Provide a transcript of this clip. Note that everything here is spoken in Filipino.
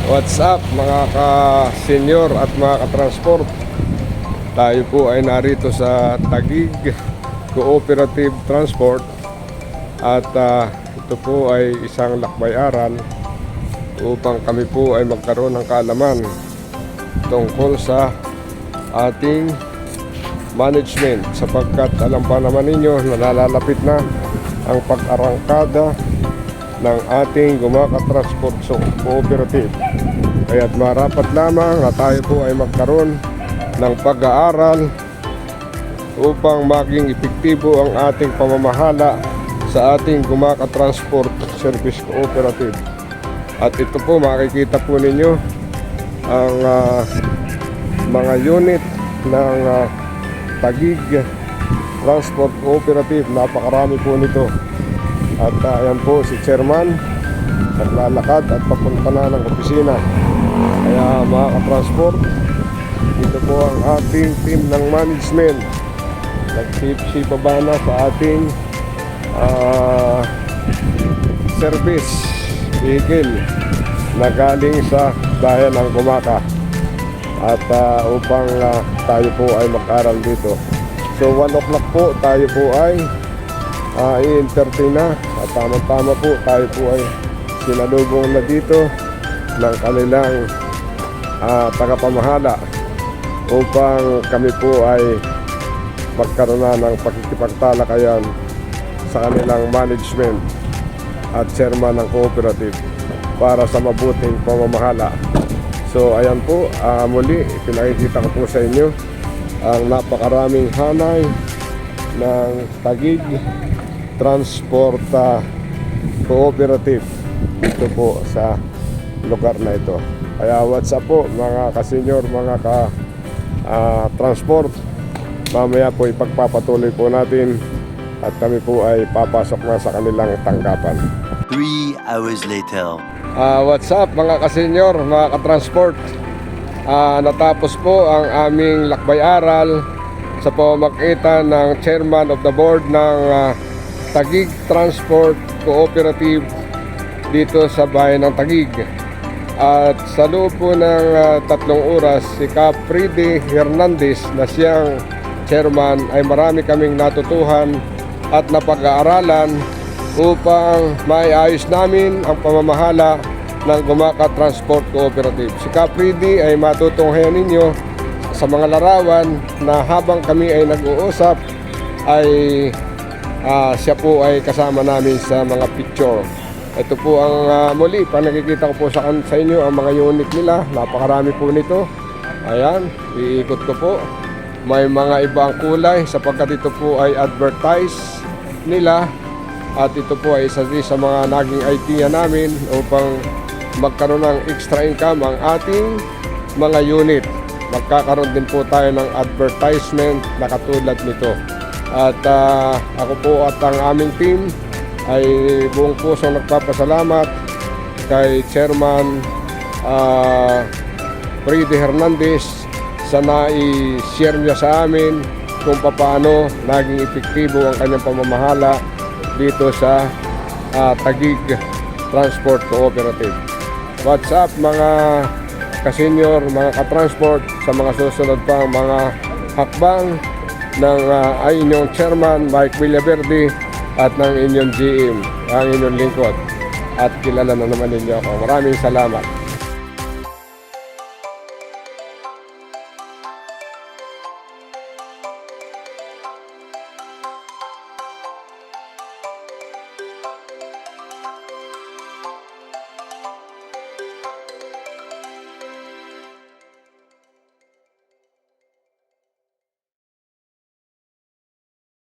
What's up mga ka-senior at mga ka-transport? Tayo po ay narito sa Taguig Cooperative Transport. At ito po ay isang lakbay-aral upang kami po ay magkaroon ng kaalaman tungkol sa ating management, sapagkat alam pa naman ninyo na nalalapit na ang pag-arangkada ng ating Gumaka Transport Cooperative. Kaya't marapat lamang na tayo po ay magkaroon ng pag-aaral upang maging epektibo ang ating pamamahala sa ating Gumaka Transport Service Cooperative. At ito po, makikita po ninyo ang mga unit ng Taguig Transport Cooperative. Napakarami po nito. At ayan po si Chairman naglalakad at papunta na ng opisina. Kaya mga ka-transport, ito po ang ating team ng management. Nagsipsipaba na sa ating service vehicle na galing sa bayan ng Gumaka. At upang tayo po ay mag-aral dito. So 1 o'clock po tayo po ay i-entertain na. At tama-tama po tayo po ay sinalubong na dito ng kanilang tagapamahala upang kami po ay magkaroon na ng pakikipagtalakayan sa kanilang management at chairman ng cooperative para sa mabuting pamamahala. So ayan po, muli pinakikita ko po sa inyo ang napakaraming hanay ng Taguig Transport Cooperative dito po sa lugar na ito. Kaya what's up po mga ka-senior, mga ka-transport. Mamaya po ipagpapatuloy po natin at kami po ay papasok na sa kanilang tanggapan. 3 hours later. What's up mga ka-senior, mga ka-transport. Natapos po ang aming lakbay-aral sa pamamagitan ng chairman of the board ng Taguig Transport Cooperative dito sa bayan ng Taguig. At sa loob po ng 3 oras, si Capridi Hernandez na siyang chairman ay marami kaming natutuhan at napag-aaralan upang maiayos namin ang pamamahala ng Gumaka Transport Cooperative. Si Capridi ay matutunghayan ninyo sa mga larawan na habang kami ay nag-uusap ay siya po ay kasama namin sa mga picture. Ito po ang muli pa nakikita ko po sa inyo ang mga unit nila. Napakarami po nito. Ayan, iikot ko po. May mga ibang kulay sapagkat ito po ay advertise nila. At ito po ay isa din sa mga naging idea namin upang magkaroon ng extra income ang ating mga unit. Magkakaroon din po tayo ng advertisement na katulad nito. At ako po at ang aming team ay buong puso nagpapasalamat kay Chairman Freddy Hernandez sa nai-share niya sa amin kung paano naging epektibo ang kanyang pamamahala dito sa Taguig Transport Cooperative. What's up mga ka-senior, mga ka-transport, sa mga susunod pang mga hakbang ng ay inyong chairman Mike Villaverde at ng inyong GM, ang inyong lingkod. At kilala na naman ninyo ako. Maraming salamat.